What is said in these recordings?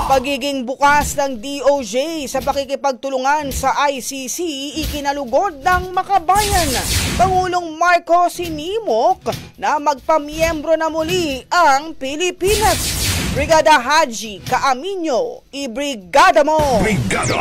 Pagiging bukas ng DOJ sa pakikipagtulungan sa ICC ikinalugod ng makabayan. Pangulong Marcos sinimok na magpamiyembro na muli ang Pilipinas. Brigada Haji Caaminio, ibrigada mo! Brigada!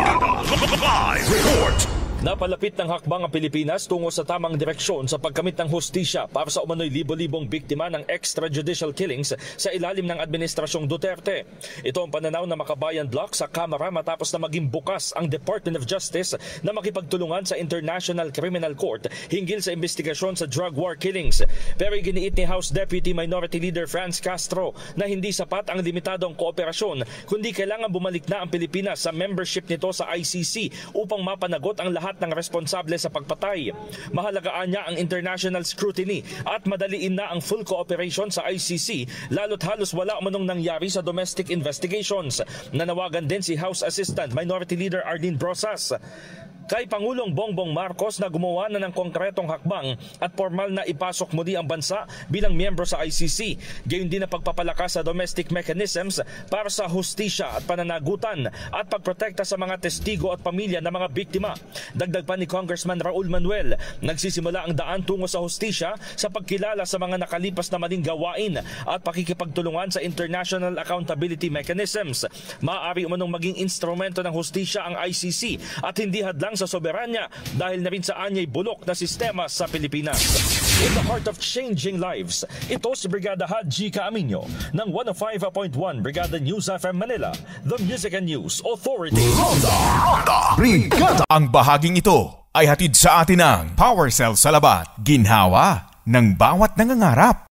Live report! Napalapit ng hakbang ang Pilipinas tungo sa tamang direksyon sa pagkamit ng hustisya para sa umano'y libo-libong biktima ng extrajudicial killings sa ilalim ng Administrasyong Duterte. Ito ang pananaw ng Makabayan Bloc sa Kamara matapos na maging bukas ang Department of Justice na makipagtulungan sa International Criminal Court hinggil sa investigasyon sa drug war killings. Pero iginiit ni House Deputy Minority Leader Franz Castro na hindi sapat ang limitadong kooperasyon kundi kailangan bumalik na ang Pilipinas sa membership nito sa ICC upang mapanagot ang lahat ng responsable sa pagpatay. Mahalagaan niya ang international scrutiny at madaliin na ang full cooperation sa ICC lalo't halos wala umanong nangyari sa domestic investigations. Nanawagan din si House Assistant Minority Leader Arlene Brosas kay Pangulong Bongbong Marcos na gumawa na ng konkretong hakbang at formal na ipasok muli ang bansa bilang miyembro sa ICC. Gayon din ang pagpapalakas sa domestic mechanisms para sa hustisya at pananagutan at pagprotekta sa mga testigo at pamilya ng mga biktima. Dagdag pa ni Congressman Raul Manuel, nagsisimula ang daan tungo sa hustisya sa pagkilala sa mga nakalipas na maling gawain at pakikipagtulungan sa international accountability mechanisms. Maaari umanong maging instrumento ng hustisya ang ICC at hindi hadlang sa soberanya dahil na rin sa anyay bulok na sistema sa Pilipinas. In the heart of changing lives, ito si Brigada Haji Caaminio ng 105.1 Brigada News FM Manila, the Music and News Authority. Ronda Brigada. Ang bahaging ito ay hatid sa atin ng Power Cell Salabat, ginhawa ng bawat nangangarap.